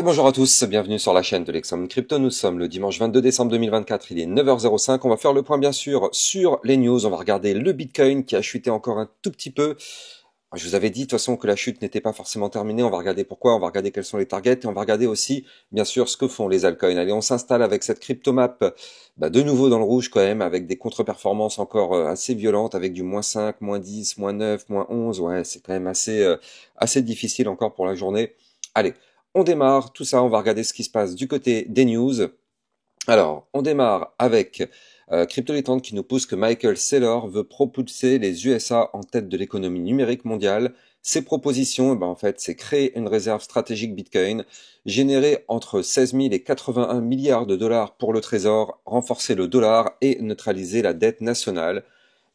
Bonjour à tous, bienvenue sur la chaîne de l'Exxon Crypto. Nous sommes le dimanche 22 décembre 2024, il est 9h05. On va faire le point bien sûr sur les news. On va regarder le Bitcoin qui a chuté encore un tout petit peu. Je vous avais dit de toute façon que la chute n'était pas forcément terminée. On va regarder pourquoi, on va regarder quels sont les targets et on va regarder aussi bien sûr ce que font les altcoins. Allez, on s'installe avec cette cryptomap de nouveau dans le rouge quand même, avec des contre-performances encore assez violentes, avec du -5, -10, -9, -11. Ouais, c'est quand même assez difficile encore pour la journée. Allez. On démarre, tout ça, on va regarder ce qui se passe du côté des news. Alors, on démarre avec Crypto-Létante qui nous pousse que Michael Saylor veut propulser les USA en tête de l'économie numérique mondiale. Ses propositions, en fait, c'est créer une réserve stratégique Bitcoin, générer entre 16 000 et 81 milliards de dollars pour le trésor, renforcer le dollar et neutraliser la dette nationale.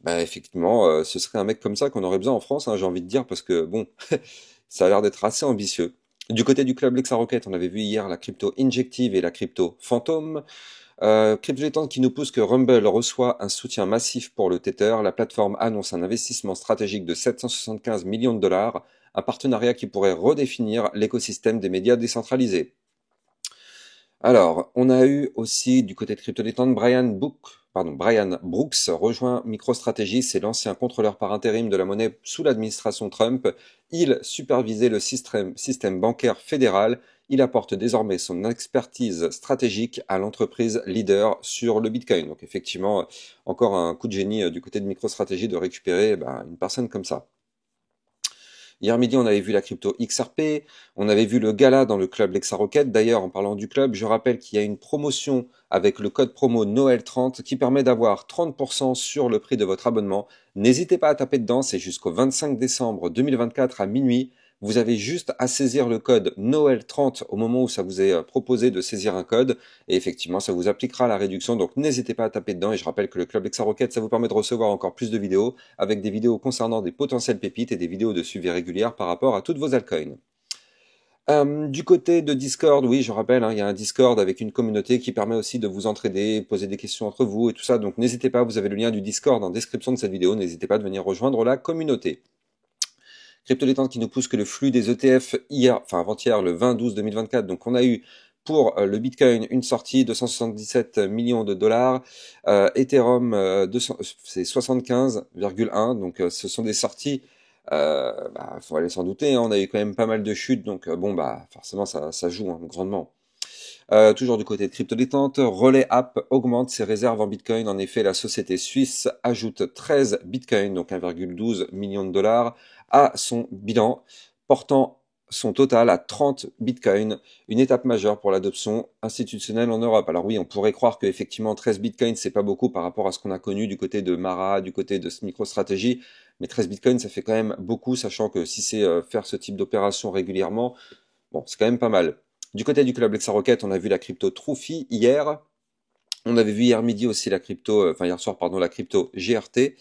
Effectivement, ce serait un mec comme ça qu'on aurait besoin en France, hein, j'ai envie de dire, parce que bon, ça a l'air d'être assez ambitieux. Du côté du club Lexa Rocket, on avait vu hier la crypto Injective et la crypto Phantom. Crypto qui nous pousse que Rumble reçoit un soutien massif pour le Tether. La plateforme annonce un investissement stratégique de 775 millions de dollars, un partenariat qui pourrait redéfinir l'écosystème des médias décentralisés. Alors, on a eu aussi du côté de Crypto Brian Brooks rejoint MicroStrategy, c'est l'ancien contrôleur par intérim de la monnaie sous l'administration Trump. Il supervisait le système bancaire fédéral. Il apporte désormais son expertise stratégique à l'entreprise leader sur le Bitcoin. Donc effectivement, encore un coup de génie du côté de MicroStrategy de récupérer une personne comme ça. Hier midi, on avait vu la crypto XRP, on avait vu le gala dans le club Lexa Rocket. D'ailleurs, en parlant du club, je rappelle qu'il y a une promotion avec le code promo Noël30 qui permet d'avoir 30% sur le prix de votre abonnement. N'hésitez pas à taper dedans, c'est jusqu'au 25 décembre 2024 à minuit. Vous avez juste à saisir le code Noël30 au moment où ça vous est proposé de saisir un code. Et effectivement, ça vous appliquera la réduction. Donc n'hésitez pas à taper dedans. Et je rappelle que le club Lexa Rocket, ça vous permet de recevoir encore plus de vidéos, avec des vidéos concernant des potentielles pépites et des vidéos de suivi régulières par rapport à toutes vos altcoins. Du côté de Discord, oui, je rappelle, il y a un Discord avec une communauté qui permet aussi de vous entraider, poser des questions entre vous et tout ça. Donc n'hésitez pas, vous avez le lien du Discord en description de cette vidéo. N'hésitez pas de venir rejoindre la communauté. Crypto qui nous pousse que le flux des ETF avant-hier, le 20-12-2024, donc on a eu pour le Bitcoin une sortie de 277 millions de dollars, Ethereum c'est 75,1, donc ce sont des sorties, faut aller s'en douter, hein, on a eu quand même pas mal de chutes, donc forcément ça joue grandement. Toujours du côté de Crypto Détente, Relais App augmente ses réserves en Bitcoin. En effet, la société suisse ajoute 13 Bitcoin, donc 1,12 million de dollars, à son bilan, portant son total à 30 Bitcoin, une étape majeure pour l'adoption institutionnelle en Europe. Alors oui, on pourrait croire que effectivement 13 Bitcoin, c'est pas beaucoup par rapport à ce qu'on a connu du côté de Mara, du côté de MicroStrategy, mais 13 Bitcoin, ça fait quand même beaucoup, sachant que si c'est faire ce type d'opération régulièrement, bon, c'est quand même pas mal. Du côté du club Lexa Rocket, on a vu la crypto Trophy hier. On avait vu hier midi aussi hier soir, la crypto GRT.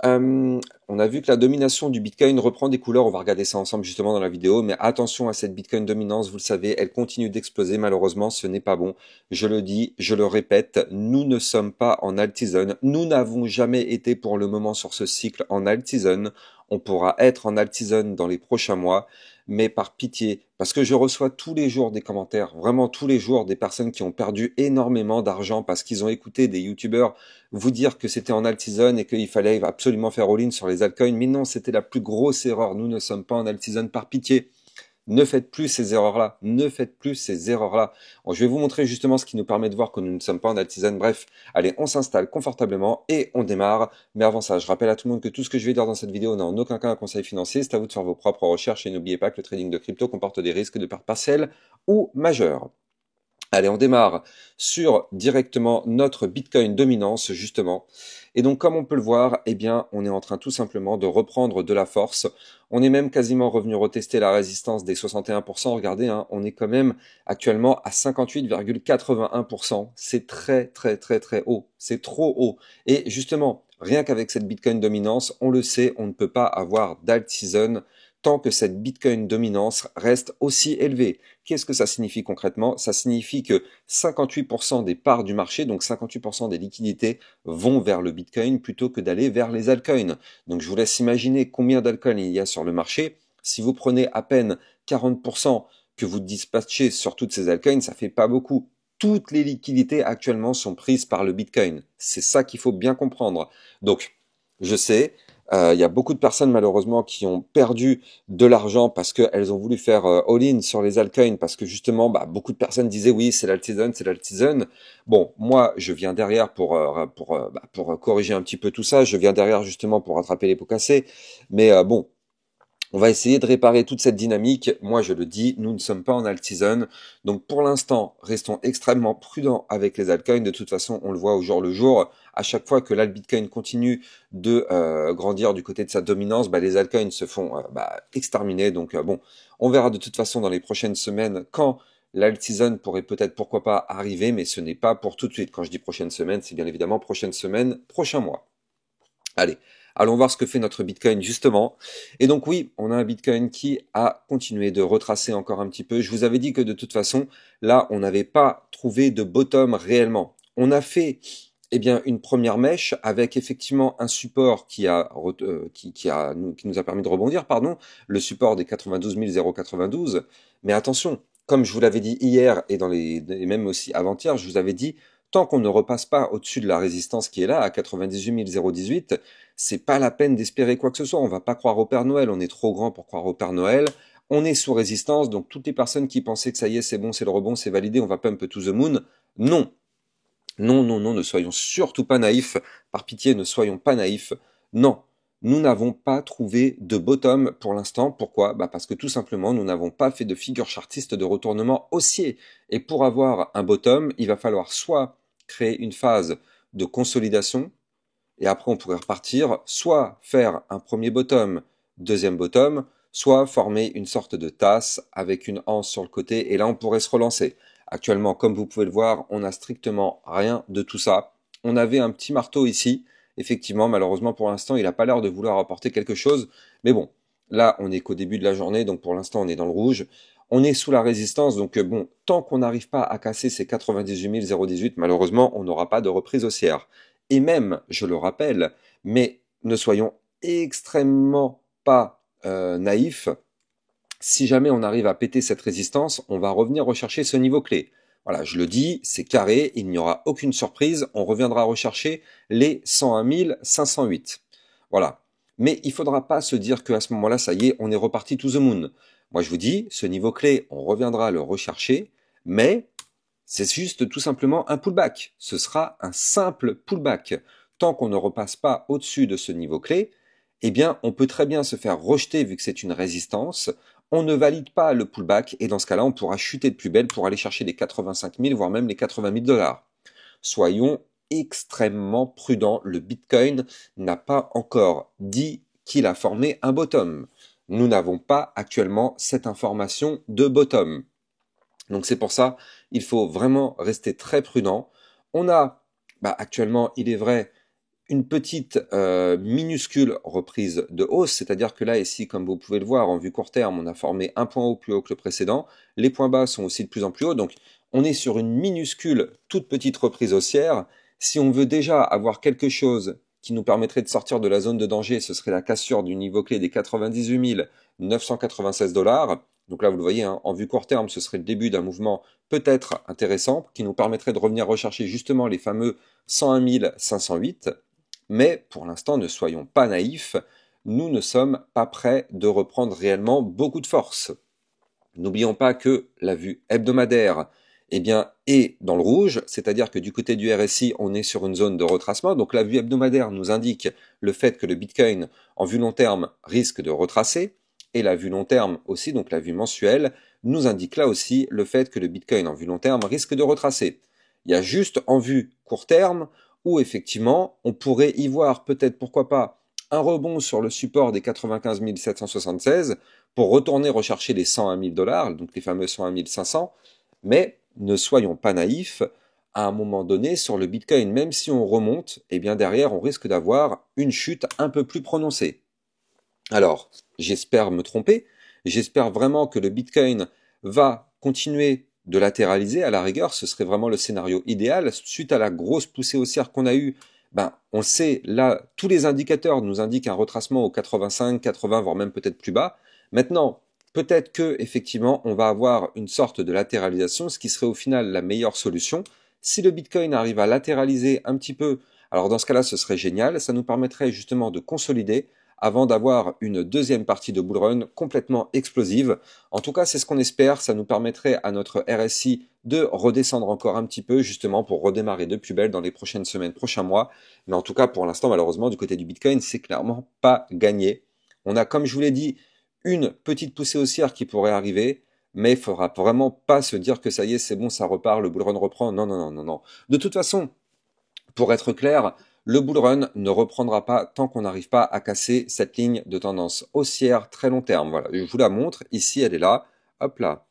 On a vu que la domination du Bitcoin reprend des couleurs. On va regarder ça ensemble justement dans la vidéo. Mais attention à cette Bitcoin dominance, vous le savez, elle continue d'exploser. Malheureusement, ce n'est pas bon. Je le dis, je le répète, nous ne sommes pas en alt-season. Nous n'avons jamais été pour le moment sur ce cycle en alt-season. On pourra être en alt-season dans les prochains mois. Mais par pitié, parce que je reçois tous les jours des commentaires, vraiment tous les jours, des personnes qui ont perdu énormément d'argent parce qu'ils ont écouté des youtubeurs vous dire que c'était en alt-season et qu'il fallait absolument faire all-in sur les altcoins. Mais non, c'était la plus grosse erreur. Nous ne sommes pas en alt-season, par pitié. Ne faites plus ces erreurs-là. Ne faites plus ces erreurs-là. Bon, je vais vous montrer justement ce qui nous permet de voir que nous ne sommes pas en alt-season. Bref, allez, on s'installe confortablement et on démarre. Mais avant ça, je rappelle à tout le monde que tout ce que je vais dire dans cette vidéo n'a en aucun cas un conseil financier. C'est à vous de faire vos propres recherches et n'oubliez pas que le trading de crypto comporte des risques de pertes partielles ou majeures. Allez, on démarre sur directement notre Bitcoin dominance, justement. Et donc, comme on peut le voir, on est en train tout simplement de reprendre de la force. On est même quasiment revenu retester la résistance des 61%. Regardez, on est quand même actuellement à 58,81%. C'est très, très, très, très haut. C'est trop haut. Et justement, rien qu'avec cette Bitcoin dominance, on le sait, on ne peut pas avoir d'alt season tant que cette Bitcoin dominance reste aussi élevée. Qu'est-ce que ça signifie concrètement? Ça signifie que 58% des parts du marché, donc 58% des liquidités, vont vers le Bitcoin plutôt que d'aller vers les altcoins. Donc je vous laisse imaginer combien d'altcoins il y a sur le marché. Si vous prenez à peine 40%, que vous dispatchez sur toutes ces altcoins, ça fait pas beaucoup. Toutes les liquidités actuellement sont prises par le Bitcoin. C'est ça qu'il faut bien comprendre. Donc, je sais, il y a beaucoup de personnes malheureusement qui ont perdu de l'argent parce qu'elles ont voulu faire all-in sur les altcoins parce que justement, beaucoup de personnes disaient oui, c'est l'alt-season, c'est l'alt-season. Bon, moi, je viens derrière pour corriger un petit peu tout ça. Je viens derrière justement pour rattraper les pots cassés. Mais bon, on va essayer de réparer toute cette dynamique. Moi, je le dis, nous ne sommes pas en alt-season. Donc, pour l'instant, restons extrêmement prudents avec les altcoins. De toute façon, on le voit au jour le jour. À chaque fois que l'alt-bitcoin continue de grandir du côté de sa dominance, les altcoins se font exterminer. Donc, bon, on verra de toute façon dans les prochaines semaines quand l'alt-season pourrait peut-être, pourquoi pas, arriver. Mais ce n'est pas pour tout de suite. Quand je dis prochaine semaine, c'est bien évidemment prochaine semaine, prochain mois. Allez, allons voir ce que fait notre Bitcoin justement. Et donc oui, on a un Bitcoin qui a continué de retracer encore un petit peu. Je vous avais dit que de toute façon, là, on n'avait pas trouvé de bottom réellement. On a fait une première mèche avec effectivement un support qui nous a permis de rebondir, le support des 92 092. Mais attention, comme je vous l'avais dit hier et même aussi avant-hier, je vous avais dit, tant qu'on ne repasse pas au-dessus de la résistance qui est là, à 98 018, c'est pas la peine d'espérer quoi que ce soit. On va pas croire au Père Noël, on est trop grand pour croire au Père Noël. On est sous résistance, donc toutes les personnes qui pensaient que ça y est, c'est bon, c'est le rebond, c'est validé, on va pump to the moon, non. Non, non, non, ne soyons surtout pas naïfs. Par pitié, ne soyons pas naïfs. Non, nous n'avons pas trouvé de bottom pour l'instant. Pourquoi? Parce que tout simplement, nous n'avons pas fait de figure chartiste de retournement haussier. Et pour avoir un bottom, il va falloir soit créer une phase de consolidation, et après on pourrait repartir, soit faire un premier bottom, deuxième bottom, soit former une sorte de tasse avec une anse sur le côté, et là on pourrait se relancer. Actuellement, comme vous pouvez le voir, on n'a strictement rien de tout ça. On avait un petit marteau ici, effectivement, malheureusement pour l'instant, il n'a pas l'air de vouloir apporter quelque chose, mais bon, là on n'est qu'au début de la journée, donc pour l'instant on est dans le rouge. On est sous la résistance, donc bon, tant qu'on n'arrive pas à casser ces 98 018, malheureusement, on n'aura pas de reprise haussière. Et même, je le rappelle, mais ne soyons extrêmement pas naïfs, si jamais on arrive à péter cette résistance, on va revenir rechercher ce niveau clé. Voilà, je le dis, c'est carré, il n'y aura aucune surprise, on reviendra rechercher les 101 508. Voilà. Mais il ne faudra pas se dire qu'à ce moment-là, ça y est, on est reparti to the moon. Moi, je vous dis, ce niveau clé, on reviendra le rechercher, mais c'est juste tout simplement un pullback. Ce sera un simple pullback. Tant qu'on ne repasse pas au-dessus de ce niveau clé, on peut très bien se faire rejeter vu que c'est une résistance. On ne valide pas le pullback et dans ce cas-là, on pourra chuter de plus belle pour aller chercher les 85 000, voire même les 80 000 $. Soyons extrêmement prudents. Le Bitcoin n'a pas encore dit qu'il a formé un bottom. Nous n'avons pas actuellement cette information de bottom. Donc c'est pour ça, il faut vraiment rester très prudent. On a actuellement, il est vrai, une petite minuscule reprise de hausse, c'est-à-dire que là, ici, comme vous pouvez le voir, en vue court terme, on a formé un point haut plus haut que le précédent. Les points bas sont aussi de plus en plus hauts, donc on est sur une minuscule, toute petite reprise haussière. Si on veut déjà avoir quelque chose qui nous permettrait de sortir de la zone de danger, ce serait la cassure du niveau clé des 98 996 $. Donc là, vous le voyez, en vue court terme, ce serait le début d'un mouvement peut-être intéressant qui nous permettrait de revenir rechercher justement les fameux 101 508. Mais pour l'instant, ne soyons pas naïfs, nous ne sommes pas prêts de reprendre réellement beaucoup de force. N'oublions pas que la vue hebdomadaire est dans le rouge, c'est-à-dire que du côté du RSI, on est sur une zone de retracement. Donc la vue hebdomadaire nous indique le fait que le Bitcoin, en vue long terme, risque de retracer. Et la vue long terme aussi, donc la vue mensuelle, nous indique là aussi le fait que le Bitcoin, en vue long terme, risque de retracer. Il y a juste en vue court terme, où effectivement, on pourrait y voir peut-être, pourquoi pas, un rebond sur le support des 95 776 pour retourner rechercher les 101 000 $, donc les fameux 101 500, mais ne soyons pas naïfs, à un moment donné, sur le Bitcoin, même si on remonte, derrière, on risque d'avoir une chute un peu plus prononcée. Alors, j'espère me tromper, j'espère vraiment que le Bitcoin va continuer de latéraliser, à la rigueur, ce serait vraiment le scénario idéal. Suite à la grosse poussée haussière qu'on a eue, on le sait, là, tous les indicateurs nous indiquent un retracement au 85, 80, voire même peut-être plus bas. Maintenant, peut-être que effectivement on va avoir une sorte de latéralisation, ce qui serait au final la meilleure solution. Si le Bitcoin arrive à latéraliser un petit peu, alors dans ce cas-là, ce serait génial. Ça nous permettrait justement de consolider avant d'avoir une deuxième partie de bull run complètement explosive. En tout cas, c'est ce qu'on espère. Ça nous permettrait à notre RSI de redescendre encore un petit peu, justement, pour redémarrer de plus belle dans les prochaines semaines, prochains mois. Mais en tout cas, pour l'instant, malheureusement, du côté du Bitcoin, c'est clairement pas gagné. On a, comme je vous l'ai dit, une petite poussée haussière qui pourrait arriver, mais il faudra vraiment pas se dire que ça y est, c'est bon, ça repart, le bull run reprend. Non, non, non, non, non. De toute façon, pour être clair, le bull run ne reprendra pas tant qu'on n'arrive pas à casser cette ligne de tendance haussière très long terme. Voilà, je vous la montre. Ici, elle est là. Hop là.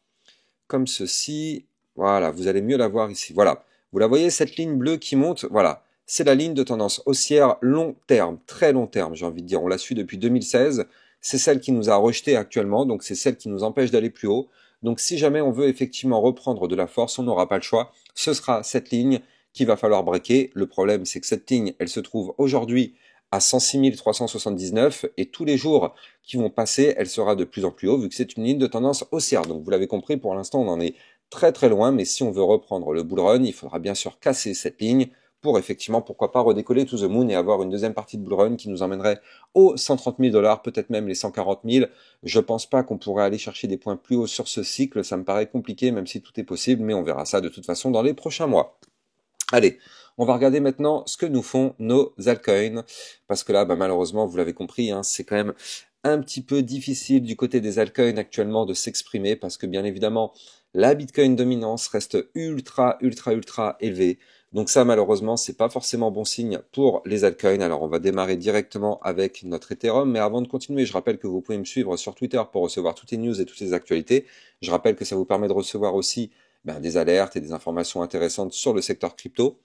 Comme ceci. Voilà, vous allez mieux la voir ici. Voilà. Vous la voyez, cette ligne bleue qui monte. Voilà. C'est la ligne de tendance haussière long terme, très long terme, j'ai envie de dire. On l'a su depuis 2016. C'est celle qui nous a rejeté actuellement, donc c'est celle qui nous empêche d'aller plus haut. Donc si jamais on veut effectivement reprendre de la force, on n'aura pas le choix. Ce sera cette ligne qu'il va falloir breaker. Le problème, c'est que cette ligne, elle se trouve aujourd'hui à 106 379 et tous les jours qui vont passer, elle sera de plus en plus haut vu que c'est une ligne de tendance haussière. Donc vous l'avez compris, pour l'instant, on en est très très loin, mais si on veut reprendre le bull run, il faudra bien sûr casser cette ligne pour effectivement, pourquoi pas, redécoller to the moon et avoir une deuxième partie de bull run qui nous emmènerait aux 130 000 $, peut-être même les 140 000. Je pense pas qu'on pourrait aller chercher des points plus hauts sur ce cycle, ça me paraît compliqué, même si tout est possible, mais on verra ça de toute façon dans les prochains mois. Allez, on va regarder maintenant ce que nous font nos altcoins, parce que là, malheureusement, vous l'avez compris, hein, c'est quand même un petit peu difficile du côté des altcoins actuellement de s'exprimer, parce que bien évidemment, la Bitcoin dominance reste ultra, ultra, ultra élevée. Donc ça, malheureusement, c'est pas forcément bon signe pour les altcoins. Alors on va démarrer directement avec notre Ethereum, mais avant de continuer, je rappelle que vous pouvez me suivre sur Twitter pour recevoir toutes les news et toutes les actualités. Je rappelle que ça vous permet de recevoir aussi des alertes et des informations intéressantes sur le secteur crypto.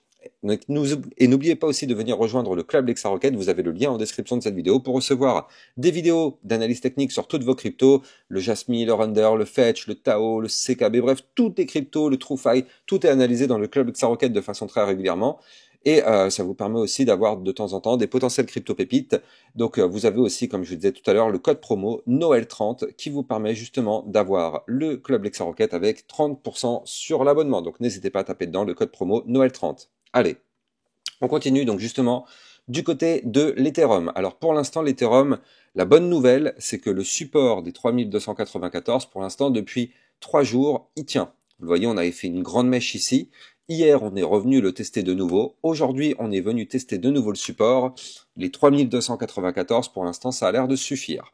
Et n'oubliez pas aussi de venir rejoindre le club LexaRocket, vous avez le lien en description de cette vidéo pour recevoir des vidéos d'analyse technique sur toutes vos cryptos, le Jasmine, le Render, le Fetch, le Tao, le CKB, bref, toutes les cryptos, le TrueFi, tout est analysé dans le club LexaRocket de façon très régulièrement. Et ça vous permet aussi d'avoir de temps en temps des potentielles crypto-pépites. Donc vous avez aussi, comme je vous disais tout à l'heure, le code promo Noël30 qui vous permet justement d'avoir le club LexaRocket avec 30% sur l'abonnement. Donc n'hésitez pas à taper dedans le code promo Noël30. Allez, on continue donc justement du côté de l'Ethereum. Alors pour l'instant, l'Ethereum, la bonne nouvelle, c'est que le support des 3294, pour l'instant, depuis 3 jours, il tient. Vous voyez, on avait fait une grande mèche ici. Hier, on est revenu le tester de nouveau. Aujourd'hui, on est venu tester de nouveau le support. Les 3294, pour l'instant, ça a l'air de suffire.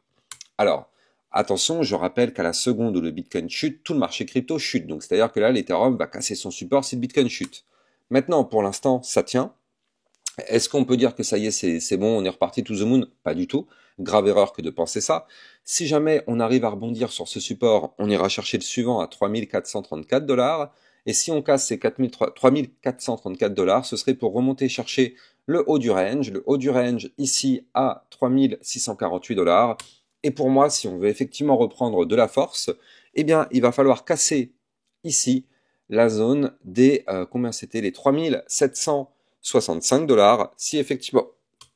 Alors, attention, je rappelle qu'à la seconde où le Bitcoin chute, tout le marché crypto chute. Donc, c'est-à-dire que là, l'Ethereum va casser son support si le Bitcoin chute. Maintenant, pour l'instant, ça tient. Est-ce qu'on peut dire que ça y est, c'est bon, on est reparti to the moon? Pas du tout. Grave erreur que de penser ça. Si jamais on arrive à rebondir sur ce support, on ira chercher le suivant à 3434 $. Et si on casse ces 3434 $, ce serait pour remonter chercher le haut du range. Le haut du range ici à 3648 $. Et pour moi, si on veut effectivement reprendre de la force, eh bien, il va falloir casser ici la zone des, combien c'était, les 3765 $. Si effectivement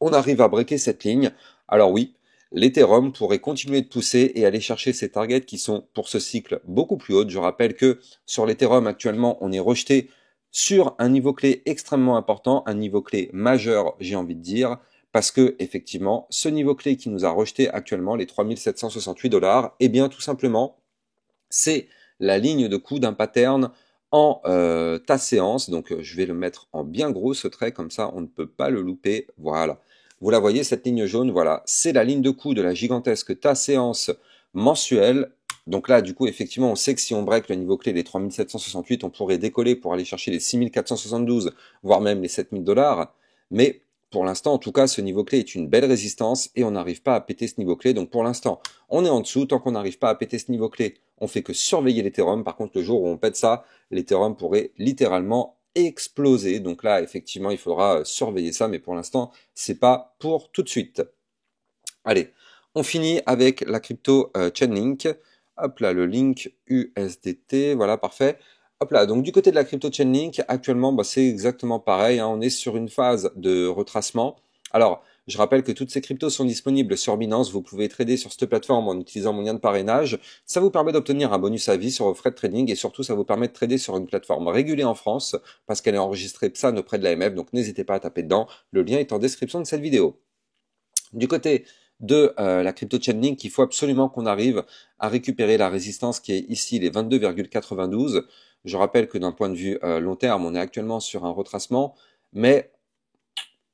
on arrive à breaker cette ligne, alors oui, l'Ethereum pourrait continuer de pousser et aller chercher ces targets qui sont pour ce cycle beaucoup plus hautes. Je rappelle que sur l'Ethereum actuellement, on est rejeté sur un niveau clé extrêmement important, un niveau clé majeur, j'ai envie de dire, parce que effectivement, ce niveau clé qui nous a rejeté actuellement, les 3768 $, eh bien tout simplement, c'est la ligne de coup d'un pattern en ta séance. Donc je vais le mettre en bien gros ce trait, comme ça on ne peut pas le louper. Voilà. Vous la voyez, cette ligne jaune, voilà, c'est la ligne de coup de la gigantesque ta séance mensuelle. Donc là, du coup, effectivement, on sait que si on break le niveau clé des 3768, on pourrait décoller pour aller chercher les 6472, voire même les 7000 $. Mais pour l'instant, en tout cas, ce niveau clé est une belle résistance et on n'arrive pas à péter ce niveau clé. Donc pour l'instant, on est en dessous. Tant qu'on n'arrive pas à péter ce niveau clé, on fait que surveiller l'Ethereum. Par contre, le jour où on pète ça, l'Ethereum pourrait littéralement exploser. Donc là, effectivement, il faudra surveiller ça. Mais pour l'instant, c'est pas pour tout de suite. Allez, on finit avec la crypto Chainlink. Hop là, le link USDT. Voilà, parfait. Hop là, donc du côté de la crypto Chainlink, actuellement, c'est exactement pareil, hein, on est sur une phase de retracement. Alors, Je rappelle que toutes ces cryptos sont disponibles sur Binance. Vous pouvez trader sur cette plateforme en utilisant mon lien de parrainage. Ça vous permet d'obtenir un bonus à vie sur vos frais de trading et surtout ça vous permet de trader sur une plateforme régulée en France parce qu'elle est enregistrée PSAN auprès de l'AMF. Donc n'hésitez pas à taper dedans. Le lien est en description de cette vidéo. Du côté de la crypto Chainlink, il faut absolument qu'on arrive à récupérer la résistance qui est ici, les 22,92. Je rappelle que d'un point de vue long terme, on est actuellement sur un retracement, mais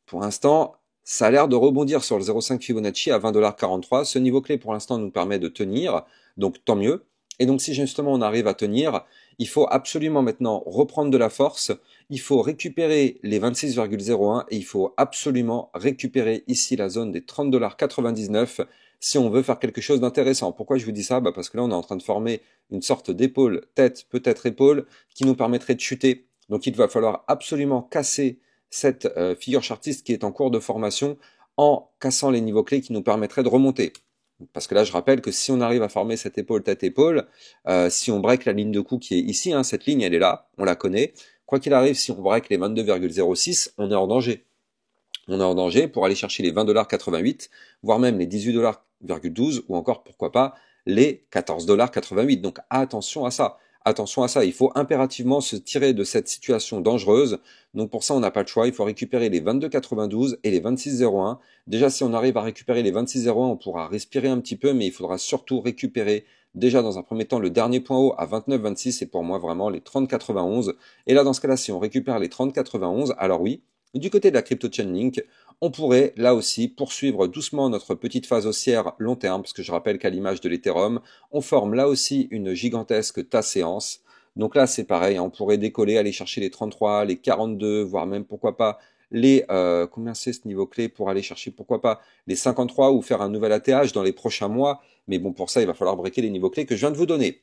pour l'instant, ça a l'air de rebondir sur le 0,5 Fibonacci à 20,43 $. Ce niveau clé, pour l'instant, nous permet de tenir, donc tant mieux. Et donc, si justement on arrive à tenir, il faut absolument maintenant reprendre de la force. Il faut récupérer les 26,01 et il faut absolument récupérer ici la zone des 30,99 $ si on veut faire quelque chose d'intéressant. Pourquoi je vous dis ça? Parce que là, on est en train de former une sorte d'épaule, tête, peut-être épaule, qui nous permettrait de chuter. Donc, il va falloir absolument casser cette figure chartiste qui est en cours de formation en cassant les niveaux clés qui nous permettraient de remonter. Parce que là, je rappelle que si on arrive à former cette épaule tête-épaule, si on break la ligne de coup qui est ici, hein, cette ligne, elle est là, on la connaît. Quoi qu'il arrive, si on break les 22,06, on est en danger. On est en danger pour aller chercher les 20,88 $, voire même les 18,12 $ ou encore, pourquoi pas, les 14,88 $. Donc attention à ça. Attention à ça, il faut impérativement se tirer de cette situation dangereuse. Donc pour ça, on n'a pas le choix. Il faut récupérer les 22,92 et les 26,01. Déjà, si on arrive à récupérer les 26,01, on pourra respirer un petit peu, mais il faudra surtout récupérer déjà dans un premier temps le dernier point haut à 29,26 et pour moi vraiment les 30,91. Et là, dans ce cas-là, si on récupère les 30,91, alors oui, du côté de la crypto Chainlink, on pourrait là aussi poursuivre doucement notre petite phase haussière long terme, parce que je rappelle qu'à l'image de l'Ethereum, on forme là aussi une gigantesque tas-séance. Donc là, c'est pareil, hein, on pourrait décoller, aller chercher les 33, les 42, voire même, pourquoi pas, les... combien c'est ce niveau clé pour aller chercher, pourquoi pas, les 53 ou faire un nouvel ATH dans les prochains mois. Mais bon, pour ça, il va falloir breaker les niveaux clés que je viens de vous donner.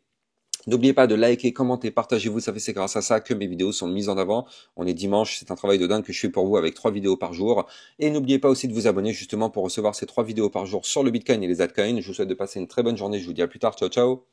N'oubliez pas de liker, commenter, partagez-vous, vous savez c'est grâce à ça que mes vidéos sont mises en avant. On est dimanche, c'est un travail de dingue que je fais pour vous avec 3 vidéos par jour. Et n'oubliez pas aussi de vous abonner justement pour recevoir ces 3 vidéos par jour sur le Bitcoin et les altcoins. Je vous souhaite de passer une très bonne journée, je vous dis à plus tard, ciao ciao.